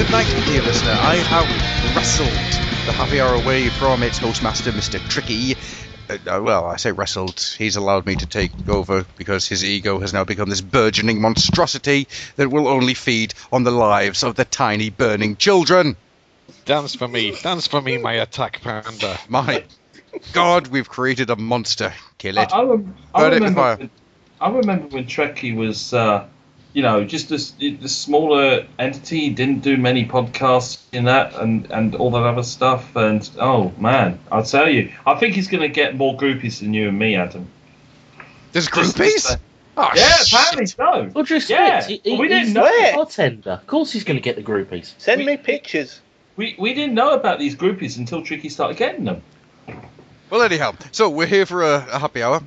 Tonight, dear listener, I have wrestled the happy hour away from its hostmaster, Mr. Tricky. Well, I say wrestled. He's allowed me to take over because his ego has now become this burgeoning monstrosity that will only feed on the lives of the tiny burning children. Dance for me, my attack panda. My God, we've created a monster. Kill it. I Burn it with fire. I remember when Trekkie was, just a smaller entity. He didn't do many podcasts in that and all that other stuff. And, oh, man, I'll tell you, I think he's going to get more groupies than you and me, Adam. There's groupies? Oh, yeah, shit. apparently so. Well, just Yeah, we we didn't he's know. a bartender. Of course he's going to get the groupies. Send me pictures. We didn't know about these groupies until Tricky started getting them. Well, anyhow, so we're here for a happy hour.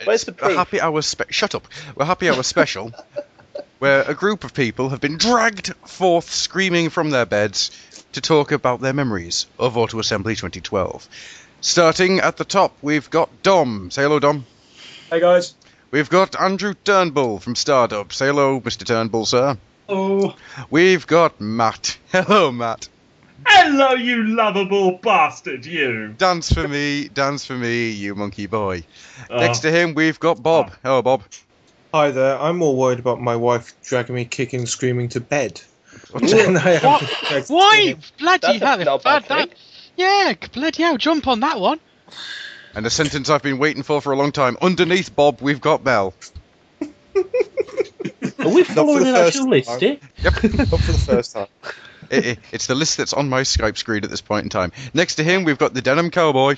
Where's the a proof? happy hour Shut up. We're happy hour special, where a group of people have been dragged forth screaming from their beds to talk about their memories of Auto Assembly 2012. Starting at the top, we've got Dom. Say hello, Dom. Hey guys. We've got Andrew Turnbull from Stardub. Say hello, Mr. Turnbull, sir. Oh. We've got Matt. Hello, Matt. Hello, you lovable bastard, you. Dance for me, you monkey boy. Next to him, we've got Bob. Hello, Bob. Hi there. I'm more worried about my wife dragging me kicking and screaming to bed. What? Why? Bloody hell. Not bad thing. Yeah, bloody hell. Jump on that one. And a sentence I've been waiting for a long time. Underneath Bob, we've got Mel. Are we following an actual list here? Yep. Not for the first time. It's the list that's on my Skype screen at this point in time. Next to him, we've got the Denim Cowboy.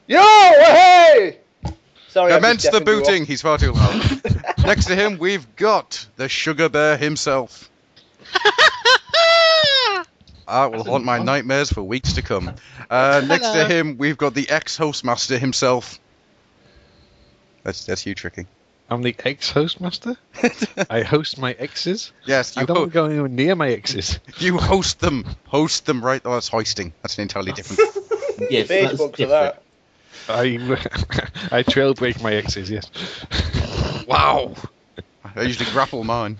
Yo, hey! Sorry, Commence the booting. He's far too loud. Next to him, we've got the Sugar Bear himself. Will haunt my nightmares for weeks to come. Next to him, we've got the ex-hostmaster himself. That's you, Tricky. I'm the ex-hostmaster? I host my exes? Yes, I don't go anywhere near my exes. You host them. Host them, right? Oh, that's hoisting. That's an entirely different... Yes, that's Facebook to different. that. I trailbreak my exes, yes. Wow. I usually grapple mine.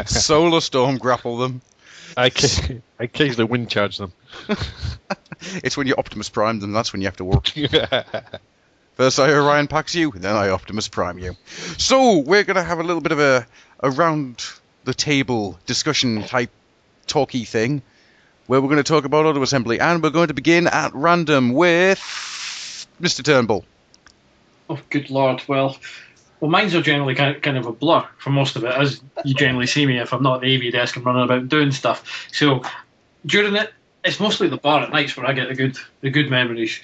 Solar Storm grapple them. I occasionally wind charge them. It's when you Optimus Prime them, that's when you have to work. First I Orion packs you, then I Optimus Prime you. So, we're going to have a little bit of a round the table discussion type talky thing, where we're going to talk about Auto Assembly, and we're going to begin at random with Mr. Turnbull. Oh, good lord. Well, mine's are generally kind of a blur for most of it, as you generally see me. If I'm not at the AV desk, I'm running about doing stuff. So during it, it's mostly the bar at nights where I get the good memories,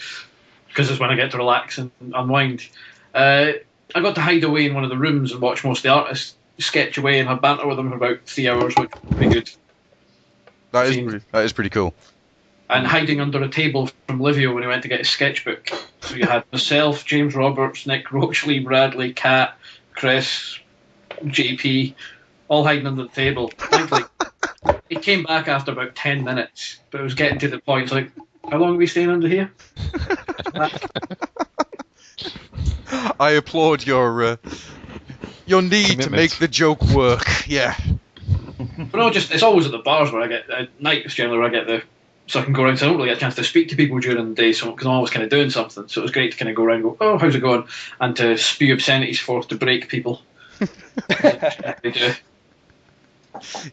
because it's when I get to relax and unwind. I got to hide away in one of the rooms and watch most of the artists sketch away and have banter with them for about 3 hours, which would be good. That is pretty cool. And hiding under a table from Livio when he went to get his sketchbook. So you had myself, James Roberts, Nick Roach, Lee Bradley, Kat, Chris, JP, all hiding under the table. Thankfully, he came back after about 10 minutes, but it was getting to the point, it's like, how long are we staying under here? I applaud your need to Commitment. make the joke work. Yeah. But no, it's always at the bars where I get, at night is generally where I get so I can go around, so I don't really get a chance to speak to people during the day, because I'm always kind of doing something, so it was great to kind of go around and go, oh, how's it going? And to spew obscenities forth to break people. They do.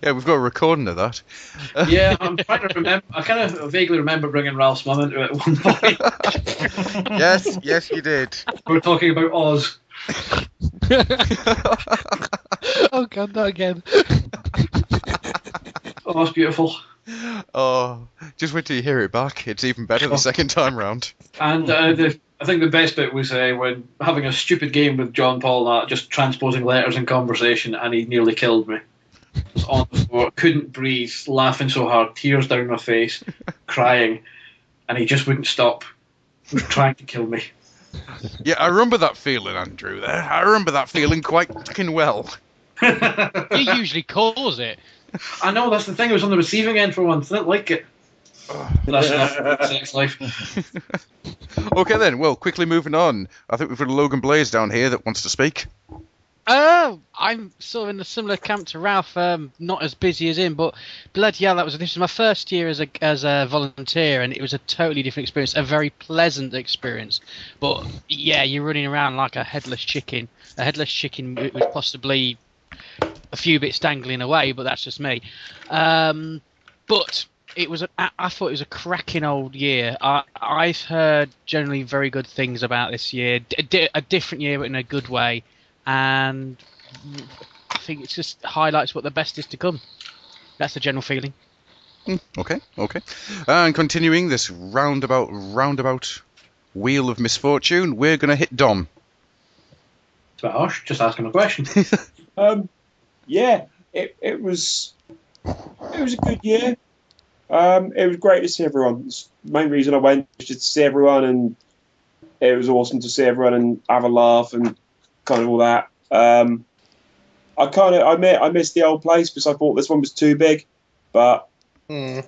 Yeah, we've got a recording of that. Yeah, I'm trying to remember. I kind of vaguely remember bringing Ralph's mum into it at one point. Yes, you did. We were talking about Oz. Oh god, not again. Oh, that's beautiful. Oh, just wait till you hear it back. It's even better the second time round. And I think the best bit was when having a stupid game with John Paul and that, just transposing letters in conversation, and he nearly killed me. I was on the floor, couldn't breathe, laughing so hard, tears down my face, crying, and he just wouldn't stop. He was trying to kill me. Yeah, I remember that feeling, Andrew. There, I remember that feeling quite fucking well. You usually cause it. I know, that's the thing. I was on the receiving end for once. I didn't like it. That's enough sex life. Okay then, well, quickly moving on. I think we've got Logan Blaze down here that wants to speak. I'm sort of in a similar camp to Ralph. Not as busy as him, but bloody hell, this was my first year as a volunteer, and it was a totally different experience, a very pleasant experience. But yeah, you're running around like a headless chicken. A headless chicken with possibly a few bits dangling away, but that's just me. But it was. I thought it was a cracking old year. I've heard generally very good things about this year. A different year, but in a good way. And I think it just highlights what the best is to come. That's the general feeling. Okay. And continuing this roundabout wheel of misfortune, we're going to hit Dom. It's a bit harsh, just asking a question. Yeah, it was a good year. It was great to see everyone. The main reason I went was just to see everyone, and it was awesome to see everyone and have a laugh and kind of all that. I missed the old place because I thought this one was too big, but it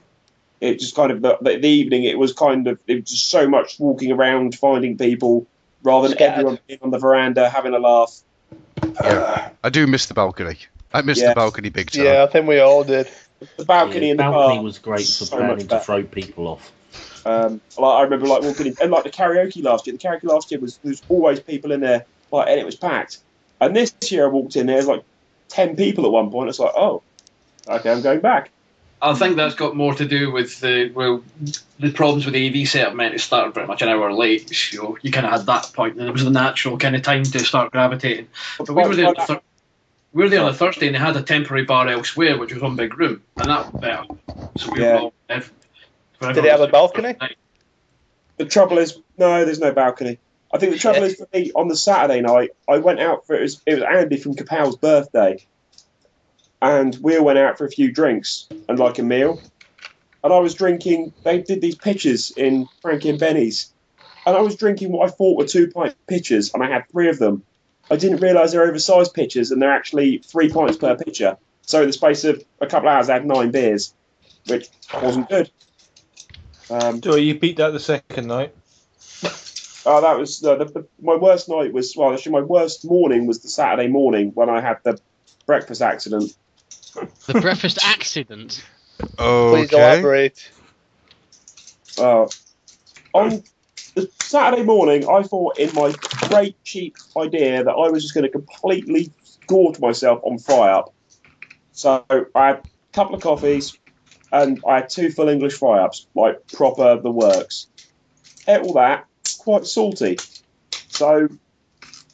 just kind of the evening. It was just so much walking around finding people rather than everyone being on the veranda having a laugh. Yeah, I do miss the balcony. I missed the balcony big time. Yeah, I think we all did. The balcony in the balcony bar was great for so planning much to better. throw people off. I remember walking in, and the karaoke last year. The karaoke last year there was always people in there, and it was packed. And this year I walked in, there's 10 people at one point. It's like, oh, okay, I'm going back. I think that's got more to do with the problems with the AV setup meant it started pretty much an hour late. So you kind of had that point, and it was the natural kind of time to start gravitating. But we were there on a Thursday, and they had a temporary bar elsewhere, which was one big room, and that was better. So we were all Did they have a balcony? The trouble is, no, there's no balcony. I think the trouble is for me, on the Saturday night, I went out it was Andy from Kapow's birthday. And we all went out for a few drinks and a meal. And I was drinking, they did these pitchers in Frankie and Benny's. And I was drinking what I thought were 2-pint pitchers, and I had 3 of them. I didn't realise they're oversized pitchers, and they're actually 3 pints per pitcher. So in the space of a couple of hours, I had 9 beers, which wasn't good. So you beat that the second night? Oh, that was my worst night was actually my worst morning was the Saturday morning when I had the breakfast accident. The breakfast accident. Please elaborate. On the Saturday morning, I thought in my great cheap idea that I was just going to completely gorge myself on fry up. So I had a couple of coffees and I had 2 full English fry ups, proper the works. Ate all that. Quite salty. So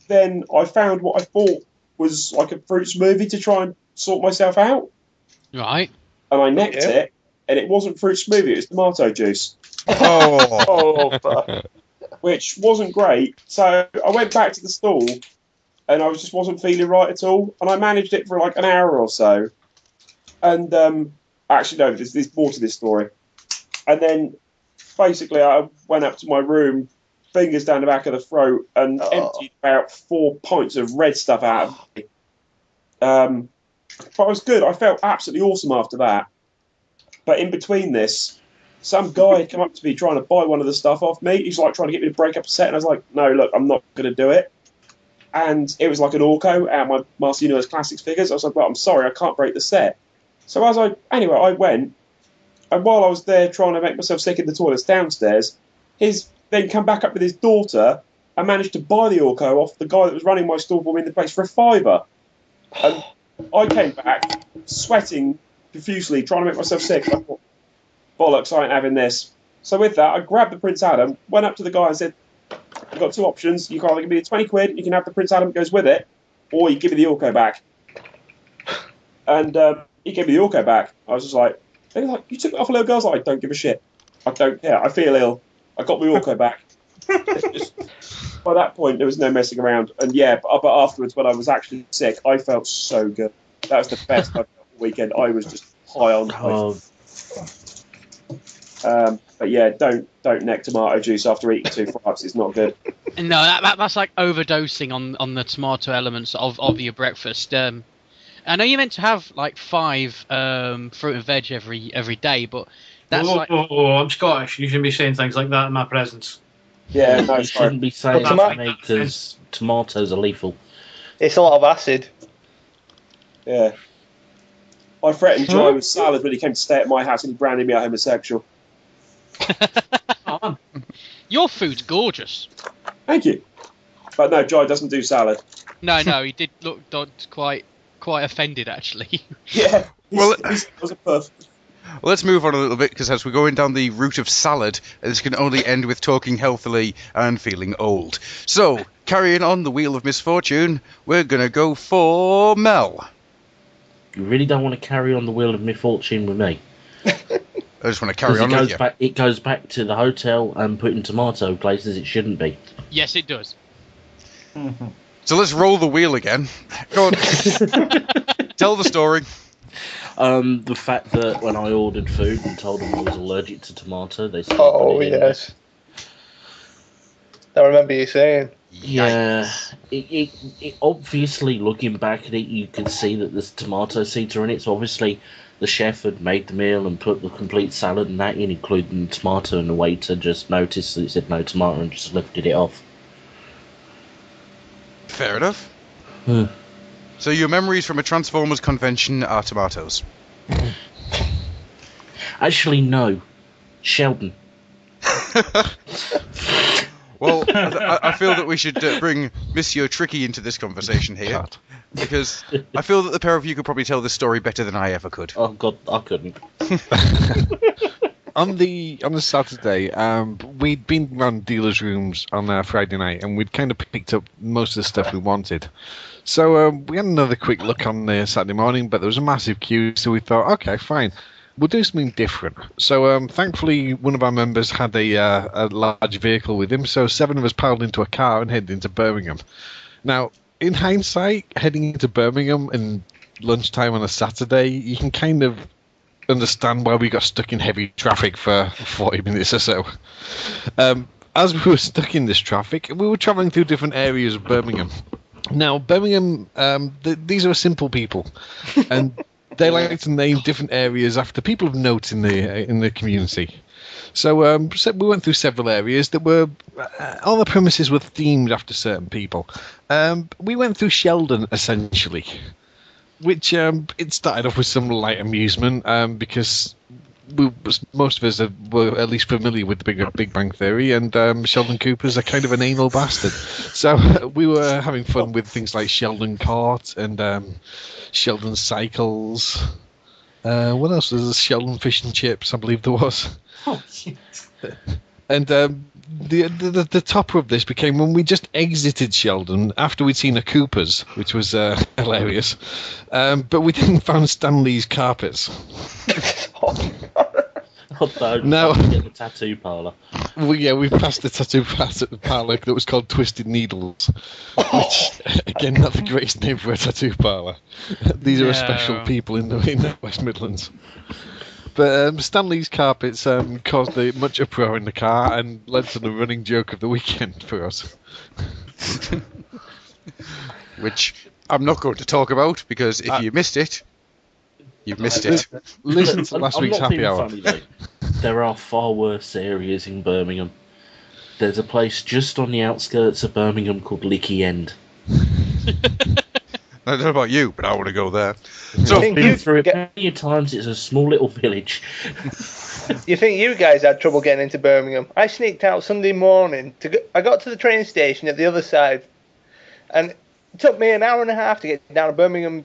then I found what I thought was a fruit smoothie to try and sort myself out. Right. And I necked it, and it wasn't fruit smoothie, it was tomato juice. Oh. Which wasn't great. So I went back to the stall, and I just wasn't feeling right at all. And I managed it for an hour or so. And actually, no, there's more to this story. And then basically I went up to my room, fingers down the back of the throat, and emptied about 4 pints of red stuff out of me. But I was good. I felt absolutely awesome after that. But in between this, some guy had come up to me trying to buy one of the stuff off me. He's trying to get me to break up a set, and I was like, no, look, I'm not going to do it. And it was an Orco out of my Master Universe Classics figures. I was like, well, I'm sorry, I can't break the set. So I went, and while I was there trying to make myself sick in the toilets downstairs, then come back up with his daughter and managed to buy the Orco off the guy that was running my stall for me in the place for $5. And I came back sweating profusely, trying to make myself sick. I thought, bollocks, I ain't having this. So with that, I grabbed the Prince Adam, went up to the guy and said, I've got 2 options. You can either give me the 20 quid, you can have the Prince Adam that goes with it, or you give me the Orco back. And he gave me the Orco back. I was just like, you took it off a little girl? I was like, I don't give a shit. I don't care. I feel ill. I got my Orco back. By that point, there was no messing around. And but afterwards, when I was actually sick, I felt so good. That was the best I felt all weekend. I was just high on life. But yeah, don't neck tomato juice after eating 2 fries. It's not good. No, that's like overdosing on the tomato elements of your breakfast. I know you're meant to have 5 fruit and veg every day, but that's I'm Scottish. You shouldn't be saying things like that in my presence. Yeah, no, you shouldn't be saying that because tomatoes are lethal. It's a lot of acid. Yeah. I threatened Jai with salad when he came to stay at my house and he branded me a homosexual. Your food's gorgeous. Thank you. But no, Jai doesn't do salad. No, he did look quite offended, actually. Yeah. Well, He's a perfect. Well, let's move on a little bit, because as we're going down the route of salad, this can only end with talking healthily and feeling old. So, carrying on the wheel of misfortune, we're going to go for Mel. You really don't want to carry on the wheel of misfortune with me. I just want to carry on with you. It goes back to the hotel and putting tomato places it shouldn't be. Yes, it does. So let's roll the wheel again. Go on. Tell the story. The fact that when I ordered food and told them I was allergic to tomato, they said, Oh, yes. I remember you saying. Yeah, it obviously, looking back at it, you can see that there's tomato seeds are in it. So obviously, the chef had made the meal and put the complete salad and that in, including the tomato, and the waiter just noticed that it said no tomato and just lifted it off. Fair enough. So your memories from a Transformers convention are tomatoes? Actually, no. Sheldon. Well, I feel that we should bring Monsieur Tricky into this conversation here, because I feel that the pair of you could probably tell this story better than I ever could. Oh God, I couldn't. On the Saturday, we'd been around dealers' rooms on Friday night, and we'd kind of picked up most of the stuff we wanted. So we had another quick look on the Saturday morning, but there was a massive queue, so we thought, okay, fine, we'll do something different. So thankfully, one of our members had a large vehicle with him, so 7 of us piled into a car and headed into Birmingham. Now, in hindsight, heading into Birmingham in lunchtime on a Saturday, you can kind of understand why we got stuck in heavy traffic for 40 minutes or so. As we were stuck in this traffic, we were travelling through different areas of Birmingham. Now, Birmingham, these are simple people, and they like to name different areas after people of note in the community. So we went through several areas that were all the premises were themed after certain people. We went through Sheldon essentially, which it started off with some light amusement because most of us were at least familiar with the Big Bang Theory, and Sheldon Cooper's a kind of an anal bastard. So we were having fun with things like Sheldon Court and Sheldon Cycles. What else was there? Sheldon Fish and Chips, I believe there was. Oh, shit. And the topper of this became when we just exited Sheldon after we'd seen a Cooper's, which was hilarious. But we didn't find Stanley's carpets. No, get the tattoo parlour. We passed the tattoo parlour that was called Twisted Needles, which again, not the greatest name for a tattoo parlour. These are special people in the West Midlands. But Stanley's carpets caused much uproar in the car and led to the running joke of the weekend for us. Which I'm not going to talk about, because if you missed it, you've missed it. Listen to last week's happy hour. Funny, there are far worse areas in Birmingham. There's a place just on the outskirts of Birmingham called Licky End. I don't know about you, but I want to go there. So, I've been through it many times. It's a small little village. You think you guys had trouble getting into Birmingham? I sneaked out Sunday morning. I got to the train station at the other side, and it took me an hour and a half to get down to Birmingham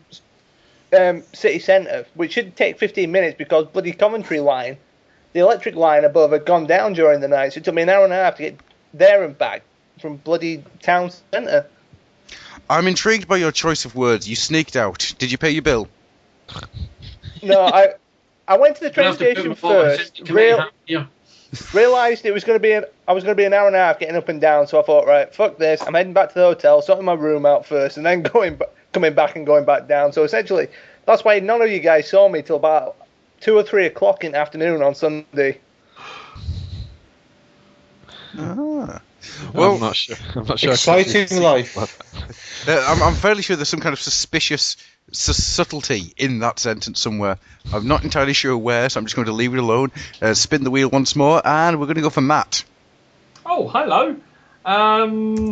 city centre, which should take 15 minutes because bloody Coventry line, the electric line above, had gone down during the night. So it took me an hour and a half to get there and back from bloody town centre. I'm intrigued by your choice of words. You sneaked out. Did you pay your bill? No, I went to the train station first. Realised it was going to be I was going to be an hour and a half getting up and down. So I thought, right, fuck this. I'm heading back to the hotel, sorting my room out first, and then coming back and going back down. So essentially, that's why none of you guys saw me till about 2 or 3 o'clock in the afternoon on Sunday. Ah. Well, I'm not sure. Exciting life. I'm fairly sure there's some kind of suspicious subtlety in that sentence somewhere. I'm not entirely sure where, so I'm just going to leave it alone. Spin the wheel once more, and we're going to go for Matt. Oh, hello.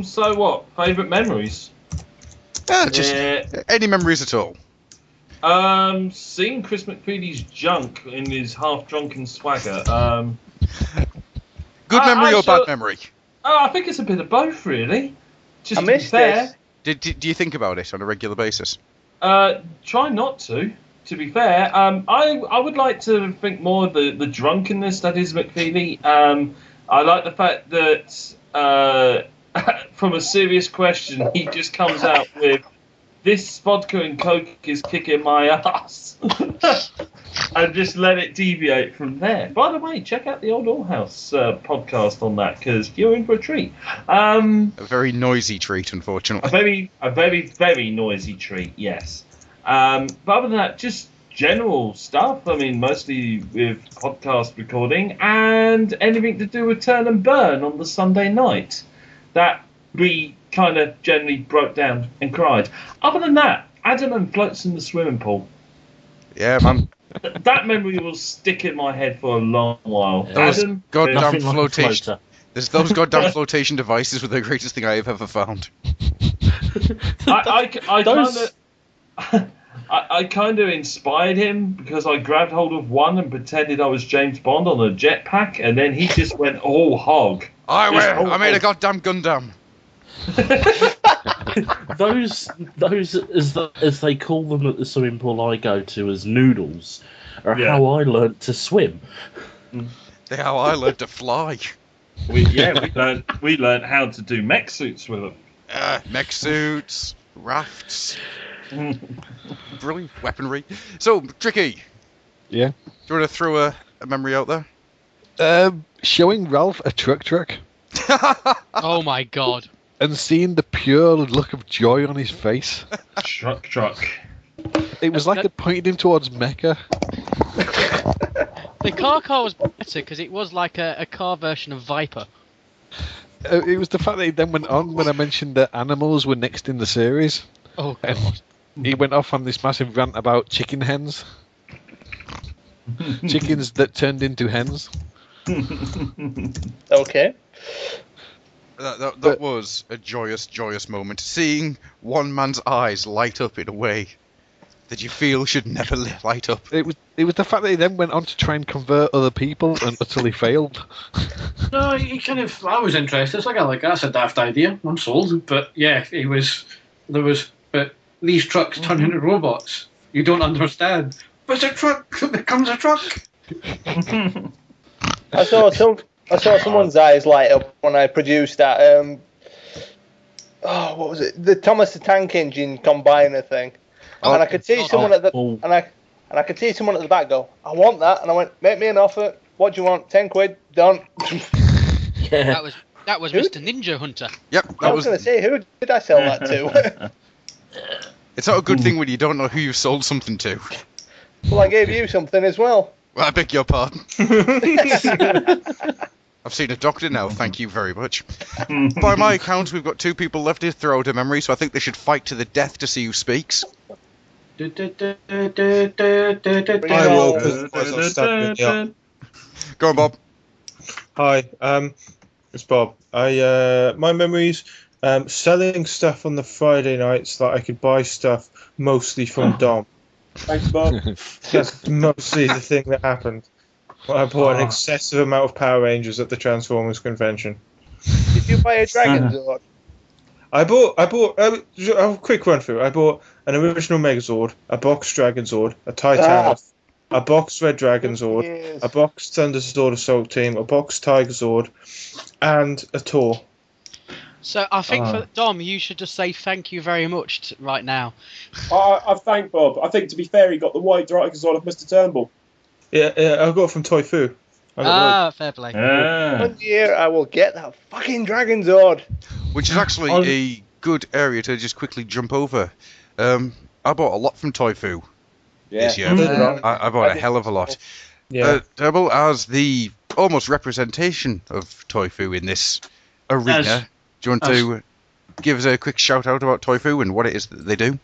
So what? Favourite memories? Just any memories at all? Seeing Chris McFeely's junk in his half-drunken swagger. Good memory or bad memory? I think it's a bit of both, really. Just I to be missed fair. this. Do you think about it on a regular basis? Try not to. To be fair, I would like to think more of the drunkenness that is McFeely. I like the fact that from a serious question, he just comes out with, "This vodka and coke is kicking my ass," and just let it deviate from there. By the way, check out the Old All House podcast on that, because you're in for a treat. A very noisy treat, unfortunately. A very, very noisy treat, yes. But other than that, just general stuff. I mean, mostly with podcast recording and anything to do with Turn and Burn on the Sunday night. That we kind of generally broke down and cried. Other than that, Adam and floats in the swimming pool. Yeah, man. That memory will stick in my head for a long while. Those Adam, goddamn Nothing like a flotation. floater. Those goddamn flotation devices were the greatest thing I have ever found. I kind of inspired him because I grabbed hold of one and pretended I was James Bond on a jetpack, and then he just went all hog. I made a goddamn Gundam. Those as they call them at the swimming pool I go to as noodles, are how I learnt to swim. They're how I learned to fly. We learned how to do mech suits with them. Mech suits, rafts. Brilliant weaponry. So, Tricky. Yeah. Do you want to throw a memory out there? Showing Ralph a truck. Oh my god. And seeing the pure look of joy on his face. Truck. It was like it pointed him towards Mecca. The car was better because it was like a car version of Viper. It was the fact that he then went on when I mentioned that animals were next in the series. Oh And god. he went off on this massive rant about chicken hens. Chickens that turned into hens. Okay. That was a joyous moment. Seeing one man's eyes light up in a way that you feel should never light up. It was the fact that he then went on to try and convert other people and utterly failed. No, he kind of. I was interested. It's like that's a daft idea. I'm sold. But yeah, but these trucks turn into robots. You don't understand. But it's a truck that becomes a truck. I saw someone's eyes light up when I produced that. What was it? The Thomas the Tank Engine combiner thing. And I could see someone at the and I could see someone at the back go, "I want that," and I went, "Make me an offer. What do you want? 10 quid, done." Yeah. That was Mr. Ninja Hunter. Yep. I was going to say, who did I sell that to? It's not a good thing when you don't know who you've sold something to. Well, I gave you something as well. Well, I beg your pardon. I've seen a doctor now, thank you very much. By my account, we've got 2 people left to throw out a memory, so I think they should fight to the death to see who speaks. I will, because I'll stab you in the eye. Go on, Bob. Hi, it's Bob. My memories, selling stuff on the Friday nights that I could buy stuff mostly from Dom. Thanks, Bob. That's mostly the thing that happened. I bought an excessive amount of Power Rangers at the Transformers convention. Did you buy a Dragon Zord? I bought a quick run through. I bought an original Megazord, a box Dragon Zord, a Titanus, a box Red Dragon Zord, a box Thunder Zord Assault Team, a box Tiger Zord, and a Tor. So I think for Dom, you should just say thank you very much right now. I've thanked Bob. I think, to be fair, he got the white Dragon Zord of Mr. Turnbull. Yeah, I got it from Toy Fu. Fair play. One year I will get that fucking Dragon Zord. Which is actually a good area to just quickly jump over. I bought a lot from Toy Fu this year. I bought a hell of a lot. Yeah. Turnbull, as the almost representation of Toy Fu in this arena, do you want to give us a quick shout out about Toy Fu and what it is that they do?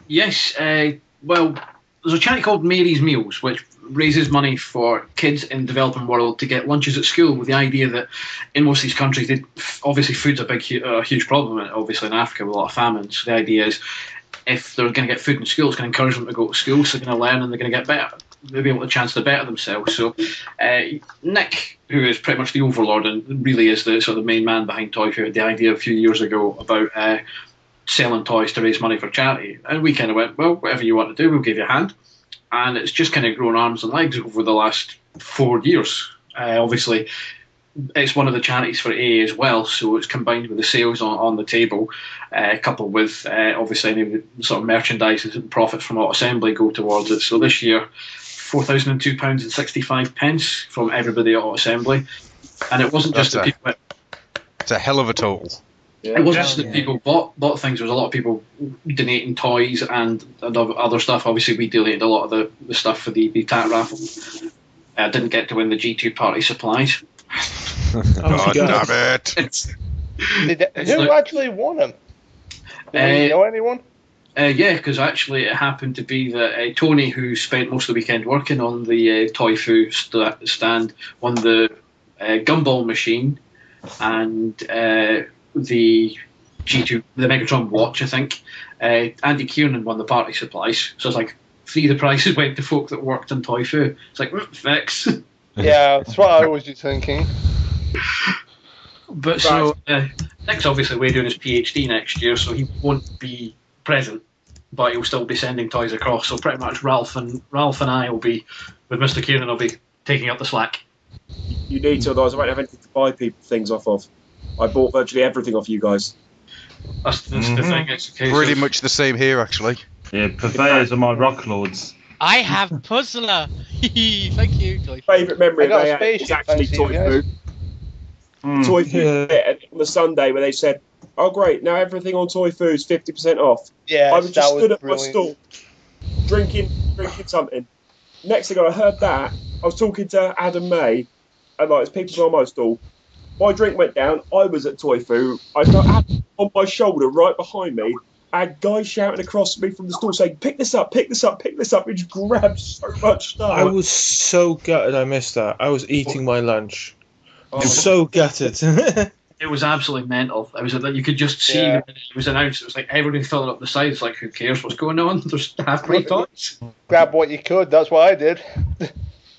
Yes, well, there's a charity called Mary's Meals, which raises money for kids in the developing world to get lunches at school, with the idea that in most of these countries, obviously food's a huge problem, obviously in Africa with a lot of famine. So the idea is, if they're going to get food in school, it's going to encourage them to go to school, so they're going to learn and they're going to get better. They'll be able to chance to better themselves. So Nick, who is pretty much the overlord and really is the sort of main man behind Toy Fair, had the idea a few years ago about selling toys to raise money for charity. And we kind of went, well, whatever you want to do, we'll give you a hand. And it's just kind of grown arms and legs over the last 4 years. Obviously, it's one of the charities for AA as well, so it's combined with the sales on the table, coupled with obviously any of the sort of merchandise and profits from Auto Assembly go towards it. So this year, £4,002.65 from everybody at Auto Assembly, and it wasn't just the people. It's a hell of a total. It wasn't just that people bought things. There was a lot of people donating toys and other stuff. Obviously, we donated a lot of the stuff for the TAT raffle. I didn't get to win the G2 party supplies. God damn it! Who actually won them? Do you know anyone? Yeah, because actually it happened to be that Tony, who spent most of the weekend working on the Toy Foo stand, won the Gumball machine and the G2, the Megatron watch, I think. Andy Kiernan won the party supplies, so it's like 3 of the prizes went to folk that worked on Toy Foo. It's like, fix. Yeah, that's what I was just thinking. But so Nick's obviously away doing his PhD next year, so he won't be present, but he'll still be sending toys across. So pretty much Ralph and I will be, with Mr. Kieran, will be taking up the slack. You need to, otherwise I won't have anything to buy people things off of. I bought virtually everything off you guys. That's the thing. It's a case Pretty of, much the same here, actually. Yeah, purveyors are my rock lords. I have Puzzler. Thank you. Favourite memory I got of a AA is spaceship, actually fancy, Toy guys. Foo. Toy Foo on the Sunday where they said, "Oh great, now everything on Toy Foo is 50% off." Yeah, I was just stood at brilliant. my stall, drinking something. Next thing I heard that, I was talking to Adam May, and like, there's people on my stall. My drink went down. I was at Toy Foo. I felt Adam on my shoulder, right behind me. I had guys shouting across me from the store saying, "Pick this up, pick this up, pick this up." He just grabbed so much stuff. I was so gutted I missed that. I was eating my lunch. I was so gutted. it was absolutely mental. It was like you could just see Yeah. when it was announced. It was like everybody filling up the sides. Like, who cares what's going on? There's half-price toys. Grab what you could. That's what I did.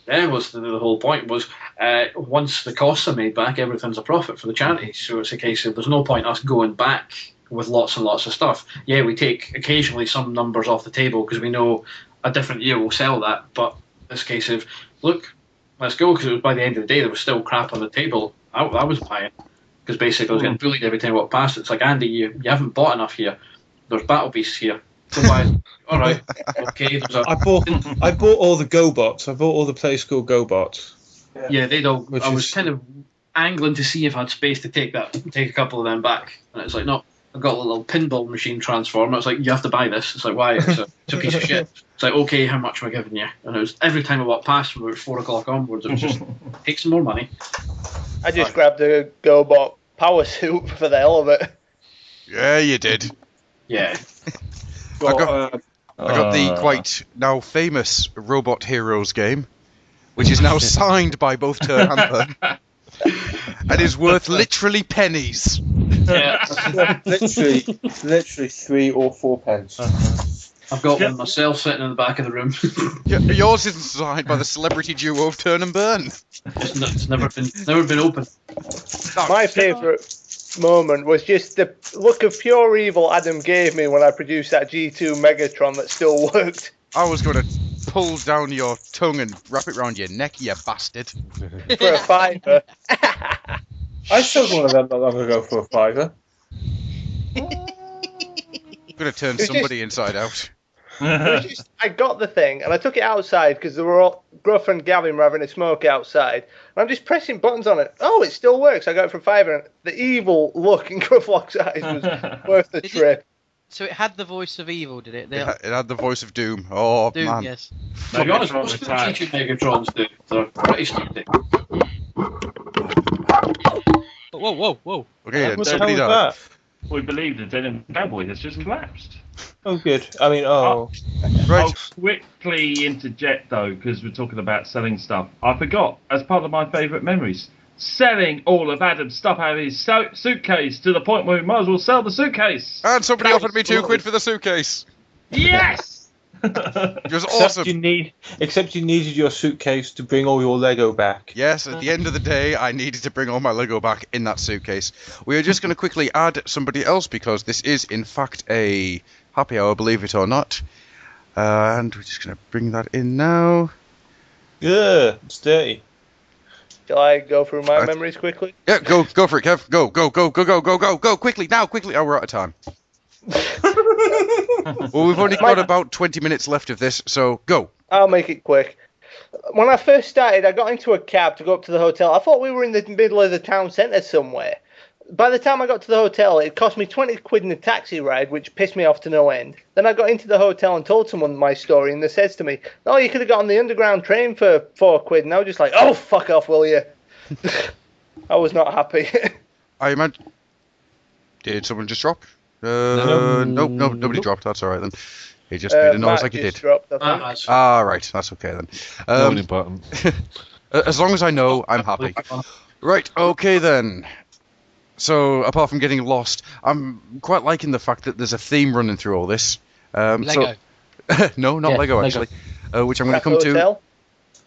There was the whole point was once the costs are made back, everything's a profit for the charity. So it's a case of there's no point us going back with lots and lots of stuff. Yeah, we take occasionally some numbers off the table because we know a different year will sell that. But this case of, look, let's go, because by the end of the day there was still crap on the table. I was buying because basically I was getting bullied every time I walked past. It's like, Andy, you haven't bought enough here. There's battle beasts here. Go buy it. All right, okay. I bought all the GoBots. I bought all the Play School GoBots. Yeah, they'd all. Which I was is- kind of angling to see if I had space to take a couple of them back, and it's like, no, I've got a little pinball machine transformer. It's like, you have to buy this. It's like, why? It's a piece of shit. It's like, okay, how much am I giving you? And it was every time I walked past from about 4 o'clock onwards, it was just take some more money. I just grabbed a GoBot power suit for the hell of it. Yeah, you did. Yeah. I got the quite now famous Robot Heroes game, which is now signed by both Turn and Burn, and is worth literally pennies. Yeah. literally 3 or 4 pence. I've got one myself sitting in the back of the room. Yeah, yours isn't signed by the celebrity duo of Turn and Burn. It's never been open. My favourite moment was just the look of pure evil Adam gave me when I produced that G2 Megatron that still worked. I was going to pull down your tongue and wrap it round your neck, you bastard. For a fiver. I sold one of them not long ago for a fiver. I'm going to turn It's somebody inside out. It was just, I got the thing and I took it outside because they were all, Gruff and Gavin were having a smoke outside. And I'm just pressing buttons on it. Oh, it still works. I got it for a fiver. And the evil look in Grufflock's eyes was worth the trip. So it had the voice of evil, did it? It had the voice of Doom. Oh, Doom, man. yes. To be honest, most of the G2 Megatrons do. They're pretty stupid. Whoa. Okay, then, What the hell somebody was died. that? We believe the Denim Cowboy has just collapsed. Oh, good. I mean, oh. Right. I'll quickly interject though, because we're talking about selling stuff. I forgot, as part of my favourite memories, selling all of Adam's stuff out of his suitcase to the point where we might as well sell the suitcase. And somebody offered me £2 for the suitcase. Yes! It was awesome. Except you needed your suitcase to bring all your Lego back. Yes, at the end of the day, I needed to bring all my Lego back in that suitcase. We are just going to quickly add somebody else because this is, in fact, a happy hour, believe it or not. And we're just going to bring that in now. Yeah, it's dirty. Shall I go through my memories quickly? Yeah, go for it, Kev. Go, quickly, now, quickly. Oh, we're out of time. Well, we've only got about 20 minutes left of this, so go. I'll make it quick. When I first started, I got into a cab to go up to the hotel. I thought we were in the middle of the town centre somewhere. By the time I got to the hotel, it cost me 20 quid in a taxi ride, which pissed me off to no end. Then I got into the hotel and told someone my story, and they says to me, "Oh, you could have got on the underground train for 4 quid." And I was just like, "Oh, fuck off, will you?" I was not happy. I imagine... Did someone just drop? Nope, nobody dropped. That's all right then. He just made a noise like he did. Dropped, right, that's okay then. No important. As long as I know, I'm happy. Right, okay then. So, apart from getting lost, I'm quite liking the fact that there's a theme running through all this. Lego. No, not Lego actually. Which I'm going to come to.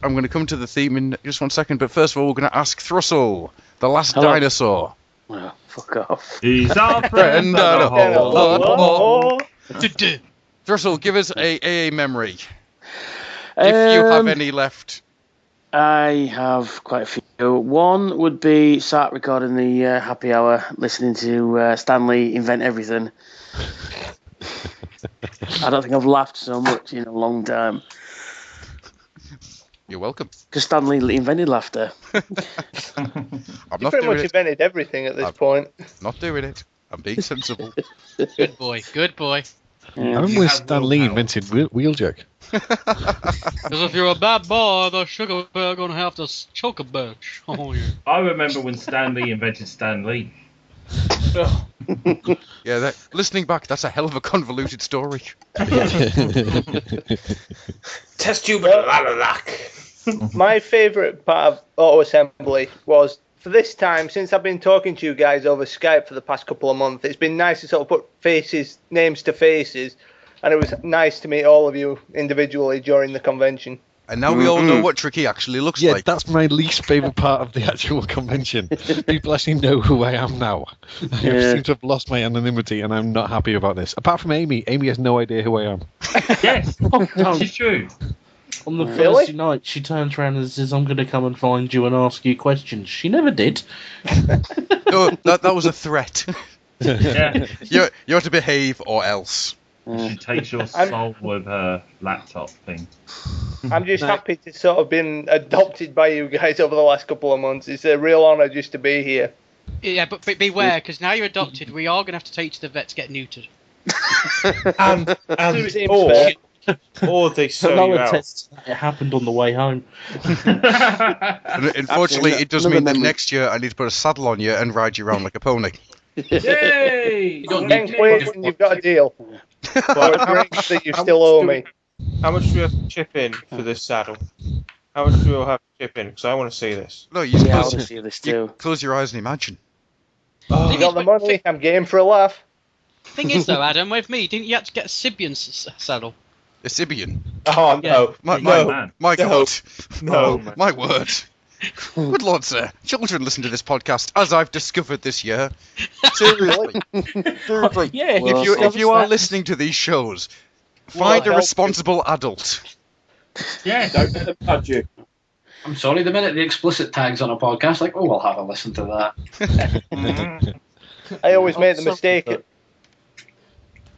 I'm going to come to the theme in just 1 second, but first of all, we're going to ask Thrussell, the last dinosaur. Well, fuck off. He's our friend and a whole lot more. Thrussell, give us a memory. If you have any left. I have quite a few. One would be start recording the happy hour, listening to Stanley invent everything. I don't think I've laughed so much in a long time. You're welcome. Because Stanley invented laughter. I'm You not pretty doing much it. invented everything at this point. Not doing it. I'm being sensible. Good boy, good boy. Yeah. When was Stan Lee invented Wheeljack? Because if you're a bad boy, the sugar bear gonna have to choke a bitch. Oh yeah. I remember when Stan Lee invented Stan Lee. Yeah, listening back, that's a hell of a convoluted story. Test tube and lalalac. My favourite part of auto assembly was, for this time, since I've been talking to you guys over Skype for the past couple of months, it's been nice to sort of put names to faces, and it was nice to meet all of you individually during the convention. And now we all know what Tricky actually looks Yeah, like. that's my least favourite part of the actual convention. People actually know wue I am now. I seem to have lost my anonymity, and I'm not happy about this. Apart from Amy. Amy has no idea who I am. Yes, that's true. On the Really? Thursday night, she turns around and says, "I'm going to come and find you and ask you questions." She never did. No, that was a threat. Yeah. You have to behave or else. She takes your soul with her laptop thing. I'm just happy to sort of been adopted by you guys over the last couple of months. It's a real honour just to be here. Yeah, but beware, because now you're adopted, we are going to have to take you to the vet to get neutered. or they sew No you one out. tests. It happened on the way home. And unfortunately, it does Another mean that memory. next year I need to put a saddle on you and ride you around like a pony. Yay! 10 quid and you've got a deal. For a drink that you still owe me. How much do we have to chip in for this saddle? How much do we all have to chip in? Because I want to see this. No, you Yeah, I close, want to see this you too. close your eyes and imagine. You got the money, I'm game for a laugh. Thing is, though, Adam, with me, didn't you have to get a Sibian saddle? A Sibian. Oh, no. My man. God. No. Oh, my word. Good Lord, sir. Children listen to this podcast, as I've discovered this year. Seriously. Seriously. Yeah, Well, If you are listening to these shows, find a help. responsible adult. Yes. Don't let them touch you. I'm sorry, the minute the explicit tag's on a podcast, like, oh, I'll have a listen to that. I always make the mistake.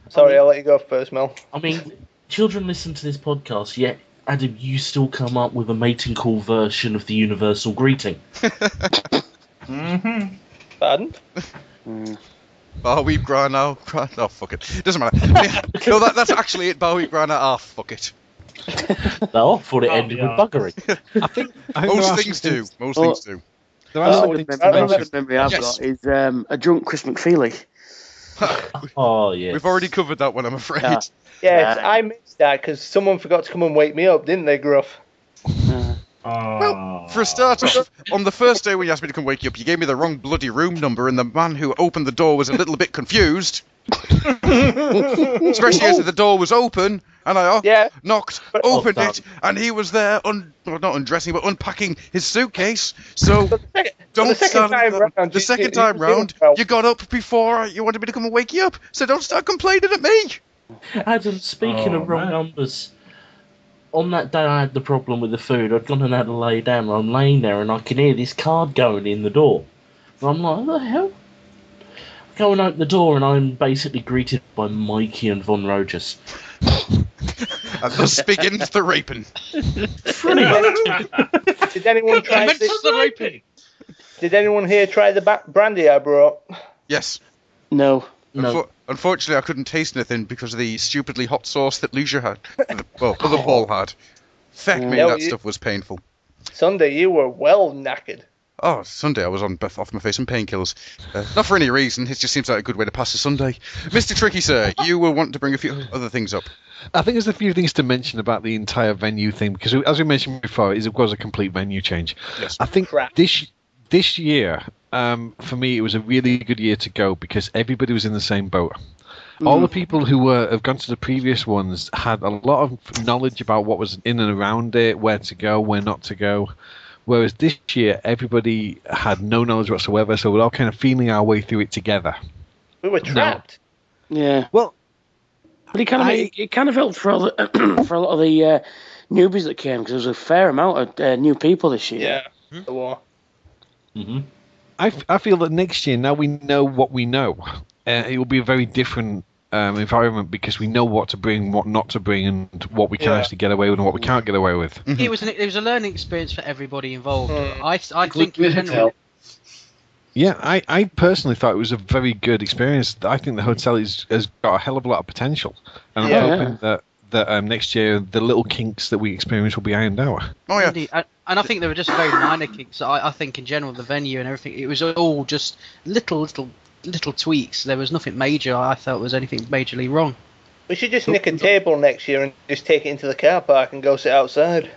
Sorry, I'll let you go first, Mel. I mean, children listen to this podcast, yet, Adam, you still come up with a mating call version of the universal greeting. Mm-hmm. Pardon? Barweep Grana. Oh, fuck it. Doesn't matter. No, that's actually it. Barweep Grana. Ah, fuck it. No, I thought it ended yeah. with buggery. I think Most things do. Most things do. There are some Another things good to mention. memory I've Yes. got is a drunk Chris McFeely. Oh, yes. We've already covered that one, I'm afraid. Yeah. Yes, I missed that because someone forgot to come and wake me up, didn't they, Gruff? Well, for a start off, on the first day when you asked me to come wake you up, you gave me the wrong bloody room number, and the man who opened the door was a little bit confused. Especially as the door was open, and I knocked, opened it, and he was there, not undressing, but unpacking his suitcase. So, the second time round, you got up before you wanted me to come and wake you up. So don't start complaining at me. Adam, speaking of wrong numbers, on that day I had the problem with the food. I'd gone and had to lay down. I'm laying there and I can hear this card going in the door. And I'm like, what the hell? I go and open the door and I'm basically greeted by Mikey and Von Rogers. And thus begins the raping. Did anyone try the raping? Did anyone here try the brandy I brought? Yes. No. Unfortunately, I couldn't taste anything because of the stupidly hot sauce that Lucia had. Well, other Paul had. Feck me, that stuff was painful. Sunday, you were well knackered. Oh, Sunday I was off my face and painkillers. Not for any reason, it just seems like a good way to pass a Sunday. Mr. Tricky, sir, you were wanting to bring a few other things up. I think there's a few things to mention about the entire venue thing, because as we mentioned before, it was a complete venue change. Yes. I think this year, for me, it was a really good year to go because everybody was in the same boat. All the people who have gone to the previous ones had a lot of knowledge about what was in and around it, where to go, where not to go. Whereas this year, everybody had no knowledge whatsoever, so we're all kind of feeling our way through it together. We were trapped. Yeah. Well, but it kind of helped for a lot of the newbies that came, because there was a fair amount of new people this year. Yeah. The war. Mm-hmm. I feel that next year, now we know what we know, it will be a very different environment because we know what to bring, what not to bring, and what we can actually get away with and what we can't get away with. It was a learning experience for everybody involved. I think in general. Yeah, I personally thought it was a very good experience. I think the hotel has got a hell of a lot of potential, and I'm hoping that next year the little kinks that we experience will be ironed out. Oh yeah. Indeed. And I think they were just very minor kinks. I think in general the venue and everything, it was all just little tweaks. There was nothing major I felt was anything majorly wrong. We should just nick a table next year and just take it into the car park and go sit outside.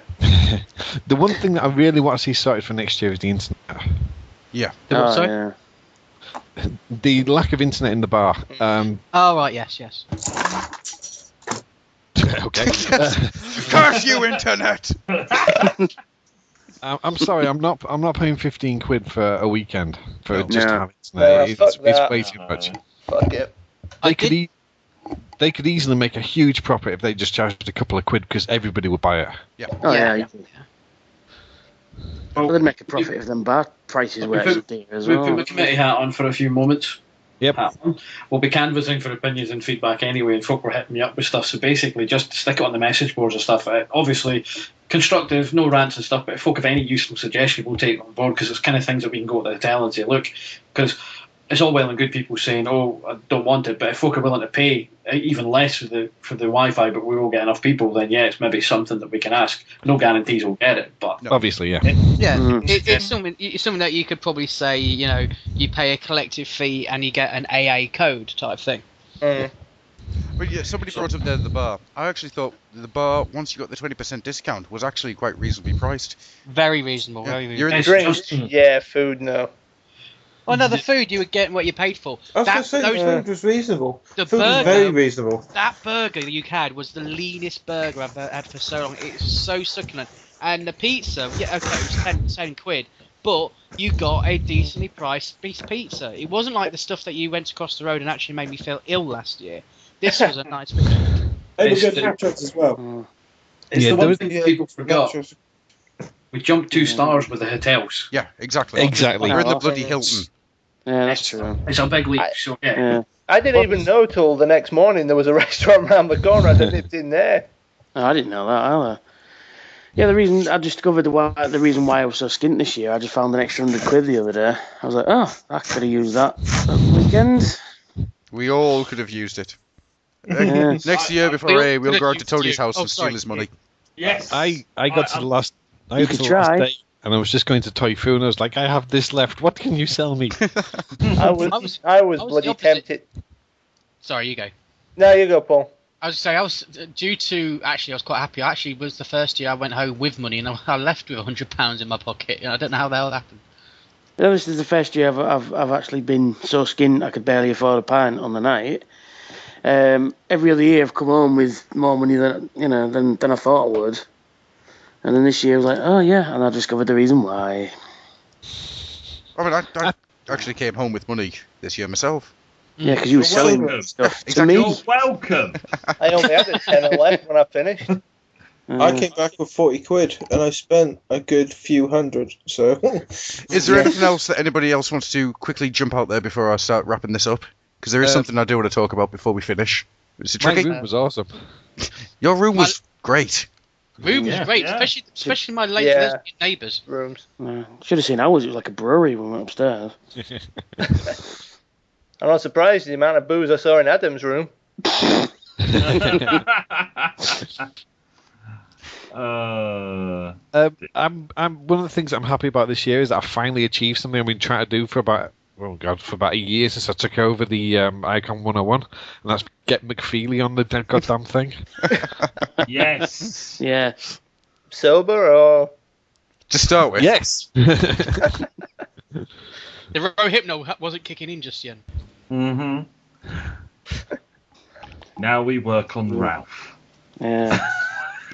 The one thing that I really want to see sorted for next year is the internet. Yeah. Yeah. The lack of internet in the bar. Oh right, yes. Okay. Curse you, internet! I'm sorry, I'm not paying £15 for a weekend for just to have internet. It's way too much. Fuck it. They could easily make a huge profit if they just charged a couple of quid because everybody would buy it. Yeah. Oh yeah. Well, they'd make a profit if them bar prices were actually dear as well. We put the committee hat on for a few moments. Yep. We'll be canvassing for opinions and feedback anyway, and folk were hitting me up with stuff. So basically, just stick it on the message boards and stuff. Obviously, constructive, no rants and stuff. But if folk have any useful suggestion, we'll take them on board because it's kind of things that we can go to the hotel and say, look, because it's all well and good people saying, "Oh, I don't want it," but if folk are willing to pay even less for the Wi-Fi, but we will get enough people, then yeah, it's maybe something that we can ask. No guarantees we'll get it, but obviously, yeah. It's something that you could probably say, you pay a collective fee and you get an AA code type thing. But yeah, somebody brought up there the bar. I actually thought the bar, once you got the 20% discount, was actually quite reasonably priced. Very reasonable. Yeah. Very You're in reasonable. the Drinks, food, no. Oh no, the food you were getting what you paid for. I was going to say the food was reasonable. The food was burger, very reasonable. That burger you had was the leanest burger I've had for so long. It's so succulent. And the pizza, it was 10 quid, but you got a decently priced piece of pizza. It wasn't like the stuff that you went across the road and actually made me feel ill last year. This was a nice pizza. They were good nachos as well. It's the one thing people forgot. We jumped 2 stars with the hotels. Yeah, exactly. We're in the bloody Hilton. Yeah, that's true. It's a big leap, so yeah. I didn't even know till the next morning there was a restaurant around the corner. I lived in there. Oh, I didn't know that either. Yeah, the reason I just discovered the reason why I was so skint this year, I just found an extra £100 the other day. I was like, oh, I could have used that weekend. We all could have used it. Next year before we'll go out to Tony's house and steal his money. Yes. I got to the last. I got to the last day, and I was just going to Toy Fu, and I was like, I have this left. What can you sell me? I was bloody tempted. Sorry, you go. No, you go, Paul. I was saying, I was quite happy. I actually was the first year I went home with money, and I left with £100 in my pocket. I don't know how the hell that happened. This is the first year I've actually been so skint I could barely afford a pint on the night. Every other year I've come home with more money than I thought I would, and then this year I was like, oh yeah, and I discovered the reason why. I mean, I actually came home with money this year myself. Yeah, because you were selling stuff to Exactly. me. You're welcome. I only had a tenner left when I finished. I came back with 40 quid and I spent a good few hundred. So, Is there anything else that anybody else wants to quickly jump out there before I start wrapping this up? Because there is something I do want to talk about before we finish. Is it My tricky? room was awesome. Your room was great. Room was great, especially my late lesbian neighbours. Rooms. Should have seen ours. It was like a brewery when we went upstairs. I'm not surprised the amount of booze I saw in Adam's room. I'm one of the things I'm happy about this year is that I finally achieved something I've been trying to do for about a year since I took over the Icon 101, and that's get McFeely on the goddamn thing. Yes. Yeah. Sober or? To start with. Yes. The Rohypnol wasn't kicking in just yet. Mm-hmm. Now we work on Ralph. Yeah.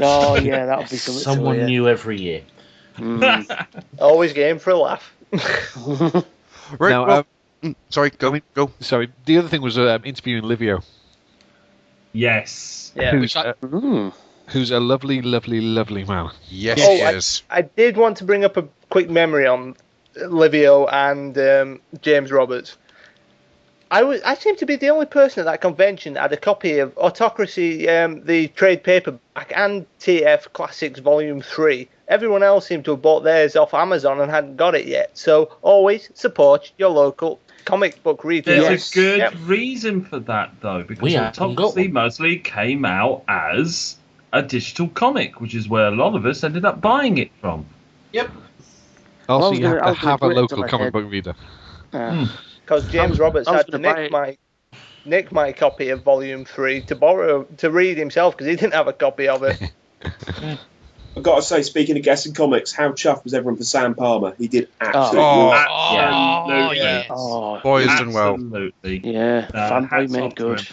Oh yeah, that'll be something. Someone new every year. Always game for a laugh. Right. Now, sorry, go. Sorry. The other thing was interviewing Livio. Yes. Yeah. Who's a lovely, lovely, lovely man. Yes, he is. I did want to bring up a quick memory on Livio and James Roberts. I seem to be the only person at that convention that had a copy of Autocracy, the trade paperback, and TF Classics Volume 3. Everyone else seemed to have bought theirs off Amazon and hadn't got it yet. So always support your local comic book retailer. There's a good reason for that, though, because Autocracy mostly came out as a digital comic, which is where a lot of us ended up buying it from. Yep. Also, you have to have a local comic book reader. Because James Roberts had to nick my copy of Volume 3 to read himself because he didn't have a copy of it. I've got to say, speaking of guessing comics, how chuffed was everyone for Sam Palmer? He did absolutely Boy, has done well. Absolutely. Yeah, Fanboy made good.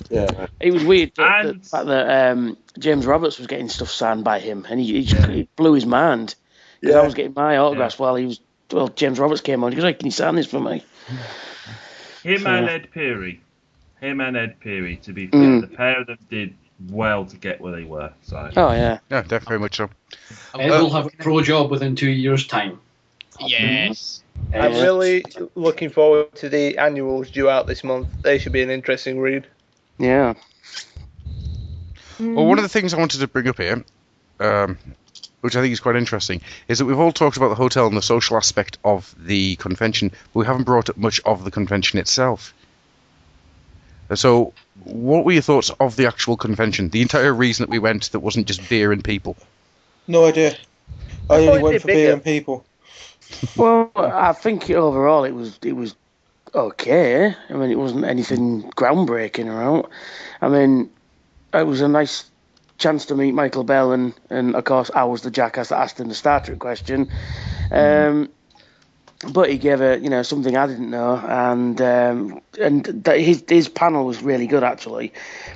Yeah. It was weird the fact that James Roberts was getting stuff signed by him, and he blew his mind. Because I was getting my autographs while James Roberts came on. He goes, "Hey, can you sign this for me?" Him and Ed Peary, to be fair, the pair of them did well to get where they were. So. Oh yeah. Yeah, definitely very much so. Ed will have a pro job within 2 years' time. Yes. I'm really looking forward to the annuals due out this month. They should be an interesting read. Yeah. Well, one of the things I wanted to bring up here, which I think is quite interesting, is that we've all talked about the hotel and the social aspect of the convention, but we haven't brought up much of the convention itself. So, what were your thoughts of the actual convention? The entire reason that we went that wasn't just beer and people? No idea. I only went for beer and people. Well, I think overall it was okay. I mean, it wasn't anything groundbreaking or out. I mean, it was a nice chance to meet Michael Bell, and of course I was the jackass that asked him the Star Trek question. But he gave something I didn't know, and his panel was really good actually.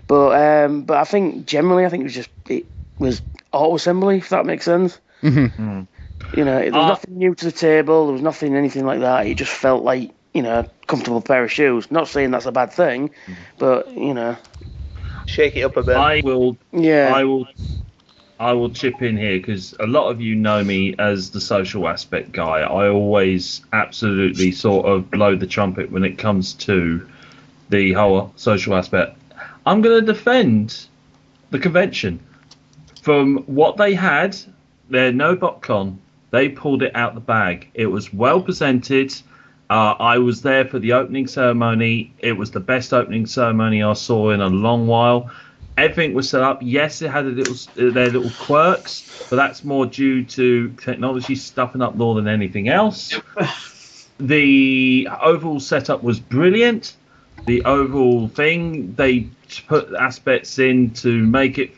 But I think generally it was auto assembly, if that makes sense. Mm-hmm. There was nothing new to the table. There was anything like that. It just felt like a comfortable pair of shoes. Not saying that's a bad thing, but shake it up a bit. I will chip in here because a lot of you know me as the social aspect guy. I always absolutely sort of blow the trumpet when it comes to the whole social aspect. I'm going to defend the convention. From what they had, their No BotCon, they pulled it out the bag. It was well presented. I was there for the opening ceremony. It was the best opening ceremony I saw in a long while. Everything was set up. Yes, it had their little quirks, but that's more due to technology stuffing up more than anything else. The overall setup was brilliant. the overall thing. They put aspects in to make it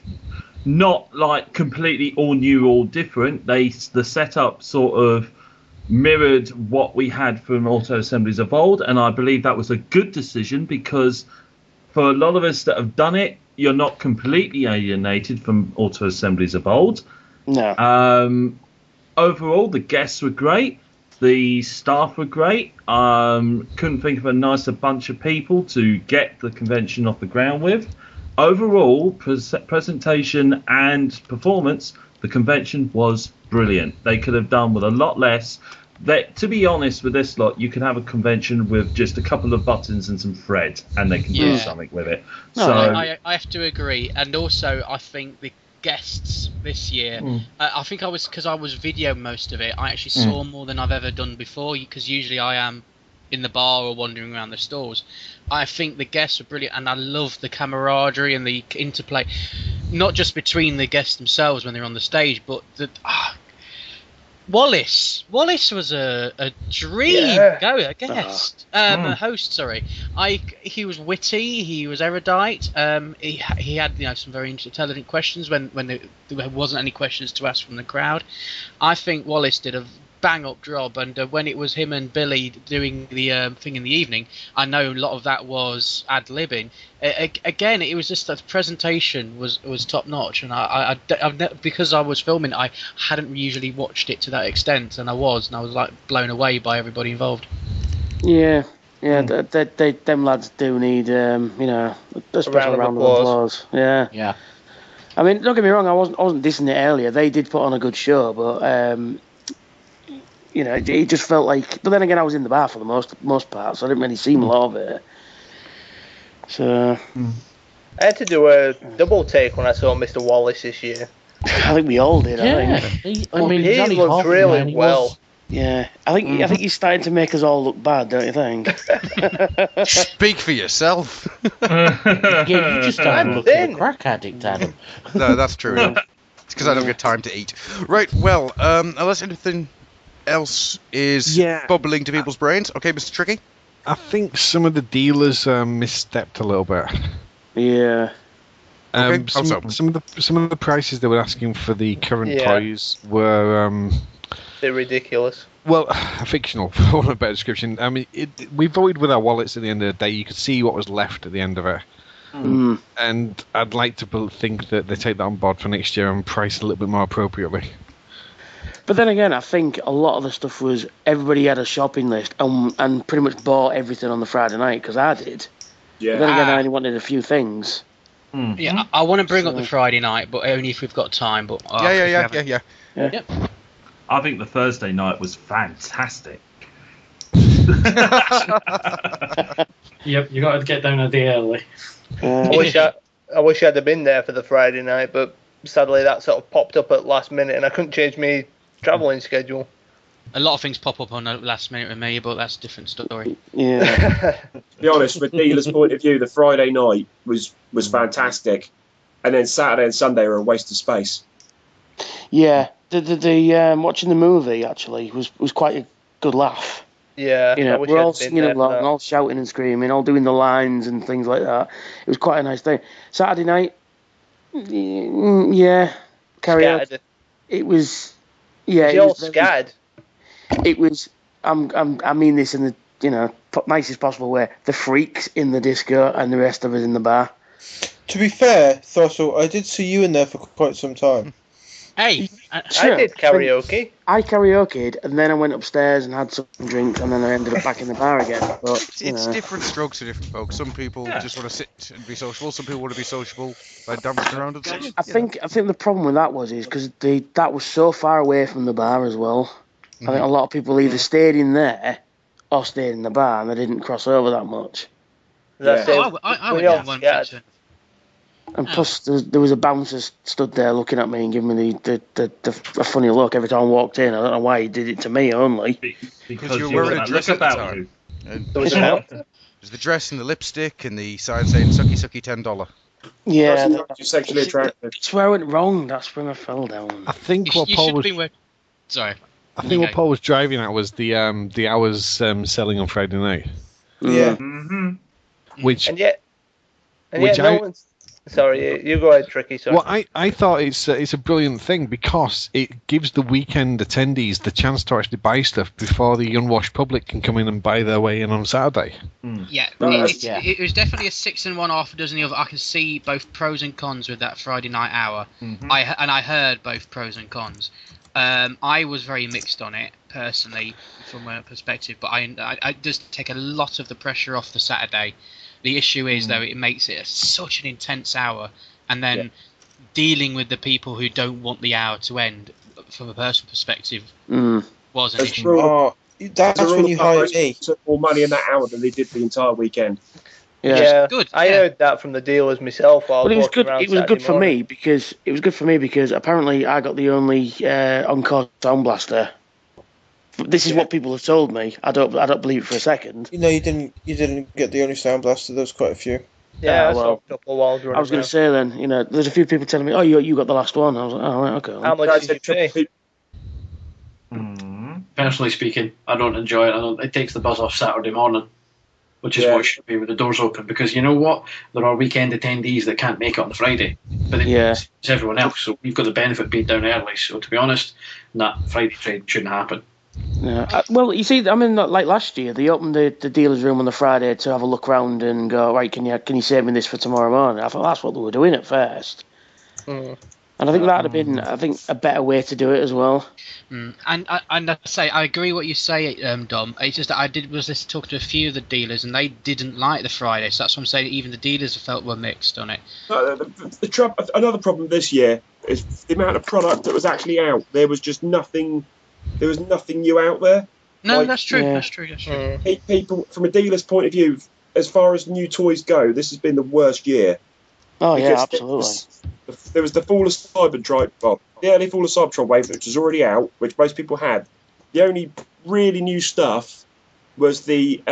not like completely all new, all different. The setup sort of mirrored what we had from Auto Assemblies of old, and I believe that was a good decision, because for a lot of us that have done it, you're not completely alienated from Auto Assemblies of old. No. Overall, the guests were great. The staff were great. Couldn't think of a nicer bunch of people to get the convention off the ground with. Overall, presentation and performance, the convention was brilliant. They could have done with a lot less. To be honest with this lot, you can have a convention with just a couple of buttons and some thread, and they can do something with it. No, I have to agree. And also, I think the guests this year, I think because I was video most of it, I actually saw more than I've ever done before, because usually I am in the bar or wandering around the stores. I think the guests were brilliant, and I love the camaraderie and the interplay, not just between the guests themselves when they're on the stage, but Wallace was a dream guest, a host. Sorry, he was witty, he was erudite. He had some very intelligent questions when there wasn't any questions to ask from the crowd. I think Wallace did a bang up job, and when it was him and Billy doing the thing in the evening, I know a lot of that was ad libbing. Again, it was just that the presentation was top notch, and because I was filming, I hadn't usually watched it to that extent, and I was like blown away by everybody involved. Yeah, them lads do need a special round of applause. Yeah. I mean, don't get me wrong, I wasn't dissing it earlier. They did put on a good show, but it just felt like. But then again, I was in the bar for the most part, so I didn't really see a lot of it. So I had to do a double take when I saw Mr. Wallace this year. I think we all did. I think. He looked really well. Yeah, I think he's starting to make us all look bad, don't you think? Speak for yourself. Yeah, you just don't look like a crack addict, Adam. No, that's true. It's because I don't get time to eat. Right. Well, unless anything else is bubbling to people's brains. Okay, Mr. Tricky? I think some of the dealers misstepped a little bit. Yeah. Some of the prices they were asking for the current toys were they're ridiculous. Well, fictional, for want of a better description. I mean, we voted with our wallets at the end of the day. You could see what was left at the end of it. And I'd like to think that they take that on board for next year and price a little bit more appropriately. But then again, I think a lot of the stuff was everybody had a shopping list and pretty much bought everything on the Friday night, because I did. Yeah. But then again, I only wanted a few things. Yeah, I want to bring up the Friday night, but only if we've got time. But yeah. I think the Thursday night was fantastic. Yep, you got to get down a day early. I wish I'd have been there for the Friday night, but sadly that sort of popped up at last minute, and I couldn't change my travelling schedule. A lot of things pop up on the last minute with me, but that's a different story. Yeah. To be honest, from a dealer's point of view, the Friday night was fantastic, and then Saturday and Sunday were a waste of space. Yeah, the watching the movie actually was quite a good laugh. Yeah, we're all singing along, all shouting and screaming, all doing the lines and things like that. It was quite a nice thing. Saturday night, karaoke. Scared. It was, yeah. You're all scared. It was. I mean this in the nicest possible way. The freaks in the disco and the rest of us in the bar. To be fair, Throstle, I did see you in there for quite some time. Hey, I did karaoke. I karaoke'd, and then I went upstairs and had some drinks, and then I ended up back in the bar again. But it's different strokes for different folks. Some people just want to sit and be sociable. Some people want to be sociable by dancing around and such. I think the problem with that was because that was so far away from the bar as well. I think a lot of people either stayed in there or stayed in the bar, and they didn't cross over that much. I went down one picture. And plus, there was a bouncer stood there looking at me and giving me the funny look every time I walked in. I don't know why he did it to me only. Because you were wearing a dress at the time. There's the dress and the lipstick and the sign saying "Sucky Sucky $10." Yeah, you're sexually attractive. That's where I went wrong. That's when I fell down. I think what Paul was. Sorry. I think what Paul was driving at was the hours selling on Friday night. Yeah. which And yet Which no I- one's. Sorry, you go ahead, Tricky. Sorry. well, I thought it's a brilliant thing because it gives the weekend attendees the chance to actually buy stuff before the unwashed public can come in and buy their way in on Saturday. Yeah, Yeah. it was definitely a 6 and 1 half a dozen the other. I can see both pros and cons with that Friday night hour. I heard both pros and cons. I was very mixed on it personally from my perspective, but I just take a lot of the pressure off the Saturday. The issue is though it makes it such an intense hour, and then dealing with the people who don't want the hour to end from a personal perspective was an That's issue. true. Oh, that's when you hire me. Took more money in that hour than they did the entire weekend. Yeah, Good, I yeah. heard that from the dealers myself. While But it was walking good. around It was Saturday good for morning. me because apparently I got the only Encore Sound Blaster. This is what people have told me. I don't believe it for a second. You know, you didn't get the only Sound Blaster. There was quite a few. Yeah, I saw well, a couple of walls running I was going around. to say then, there's a few people telling me, oh, you got the last one. I was like, oh, right, okay. How much did you pay? Personally speaking, I don't enjoy it. It takes the buzz off Saturday morning, which is what it should be with the doors open. Because you know what? There are weekend attendees that can't make it on the Friday. But it's everyone else. So we've got the benefit of being down early. So to be honest, that Friday trade shouldn't happen. Yeah. Well, you see, I mean, like last year, they opened the dealer's room on the Friday to have a look round and go, right, can you save me this for tomorrow morning? I thought that's what they were doing at first. And I think that would have been, a better way to do it as well. And I say I agree what you say, Dom. It's just that I was listening talking to a few of the dealers and they didn't like the Friday, so that's what I'm saying. Even the dealers felt were mixed on it. Another problem this year is the amount of product that was actually out. There was just nothing. There was nothing new out there. No, that's true. That's true. That's true. People, from a dealer's point of view, as far as new toys go, this has been the worst year. Oh yeah, Because absolutely. There was the Fall of Cybertron, the early Fall of Cybertron wave, which was already out, which most people had. The only really new stuff was the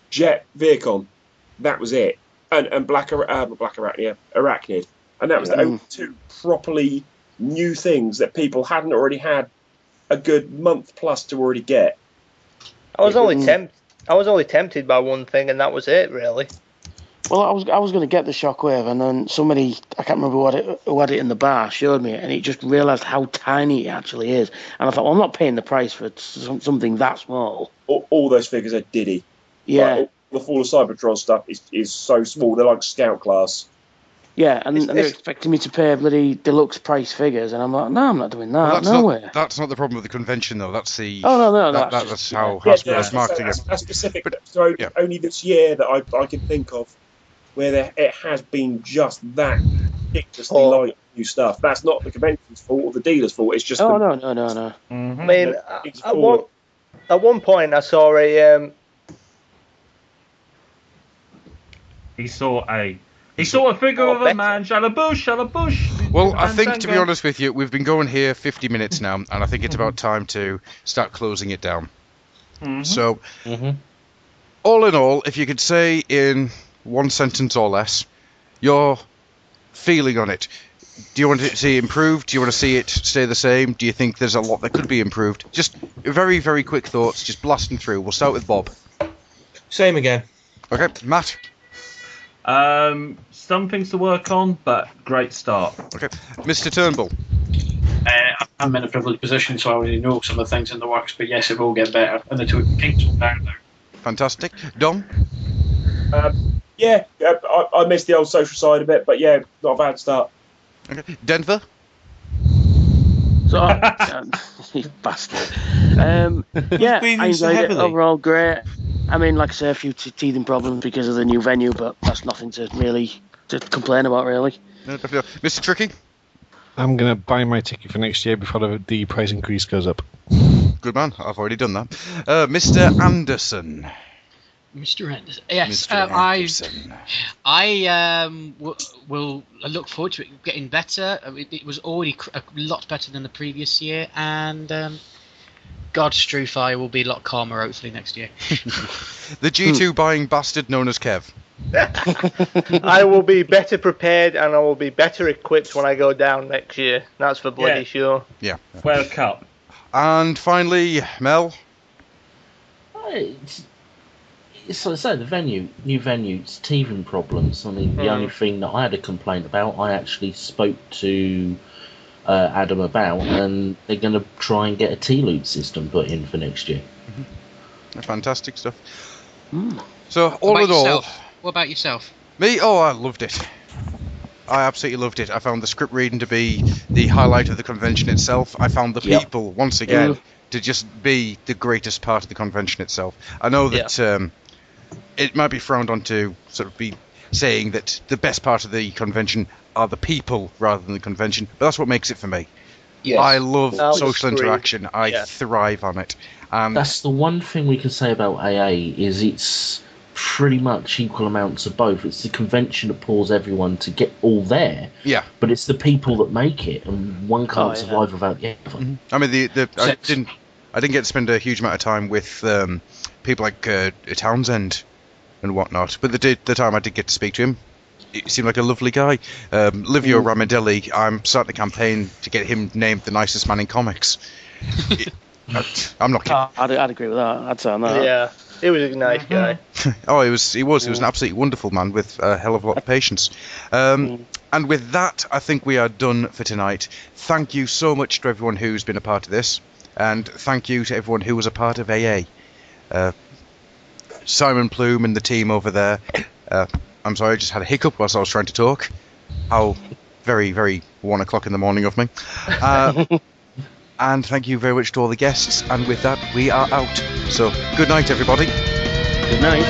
Jet Vircon. That was it. And Arachnid. And that was the only two properly new things that people hadn't already had a good month plus to already get. I was only tempted by one thing, and that was it, really. Well, I was going to get the Shockwave, and then somebody, I can't remember who had it in the bar, showed me it, and it just realised how tiny it actually is. And I thought, well, I'm not paying the price for something that small. All those figures are diddy. Yeah. Like, the Fall of Cybertron stuff is so small. They're like Scout class. Yeah, and they're expecting me to pay bloody deluxe price figures, and I'm like, no, I'm not doing that. No way. That's not the problem with the convention, though. That's the. Oh, no. That's how Hasbro's marketing it. That's specific. So only this year that I can think of where it has been just that ridiculously light new stuff. That's not the convention's fault or the dealer's fault. It's just. No. I mean, at one point I saw a. He saw a figure of a man, Shalabush. Well, I think, to be honest with you, we've been going here 50 minutes now, and I think it's about time to start closing it down. So, all in all, if you could say in one sentence or less, your feeling on it. Do you want to see it improved? Do you want to see it stay the same? Do you think there's a lot that could be improved? Just very, very quick thoughts, just blasting through. We'll start with Bob. Same again. Okay, Matt. Some things to work on, but great start. Okay, Mr. Turnbull. I'm in a privileged position, so I already know some of the things in the works, but yes, it will get better, and the two kinks will down now. Fantastic. Dom? I missed the old social side of it, but yeah, not a bad start. Okay. Denver? You bastard. Yeah, I enjoyed it. Overall, great. I mean, like I say, a few teething problems because of the new venue, but that's nothing to complain about, really. Mr. Tricky? I'm going to buy my ticket for next year before the price increase goes up. Good man, I've already done that. Mr. Anderson. Mr. Anderson. Yes, Mr. Anderson. I will look forward to it getting better. It was already a lot better than the previous year, and God, Strufire will be a lot calmer hopefully next year. The G2 buying bastard known as Kev. I will be better prepared and I will be better equipped when I go down next year. That's for bloody sure. Yeah. Well, cup. And finally, Mel. it's like I say, new venue, it's teething problems. I mean, the only thing that I had a complaint about, I actually spoke to Adam about, and they're going to try and get a T-loop system put in for next year. Fantastic stuff. So, all in all... What about yourself? Me? Oh, I loved it. I absolutely loved it. I found the script reading to be the highlight of the convention itself. I found the people, once again, to just be the greatest part of the convention itself. I know that it might be frowned on to sort of be saying that the best part of the convention are the people rather than the convention, but that's what makes it for me. Yes. I love social interaction. I thrive on it. That's the one thing we can say about AA is it's pretty much equal amounts of both. It's the convention that pulls everyone to get all there. Yeah. But it's the people that make it, and one can't survive without the other. I mean, I didn't get to spend a huge amount of time with people like Townsend and whatnot, but the time I did get to speak to him, he seemed like a lovely guy. Livio Ramadelli, I'm starting a campaign to get him named the nicest man in comics. I'm not kidding. I'd agree with that. I'd say on that. Yeah, he was a nice guy. He was an absolutely wonderful man with a hell of a lot of patience. And with that, I think we are done for tonight. Thank you so much to everyone who's been a part of this, and thank you to everyone who was a part of AA. Simon Plume and the team over there. I'm sorry, I just had a hiccup whilst I was trying to talk. How very, very 1 o'clock in the morning of me. And thank you very much to all the guests. And with that, we are out. So, good night, everybody. Good night.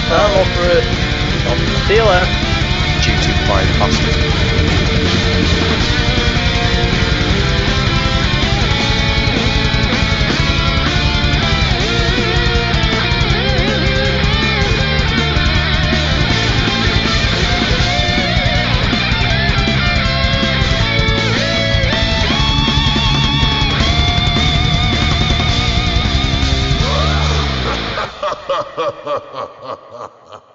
I'm off for it. See you later. Duty by the master. Ha ha ha ha ha ha!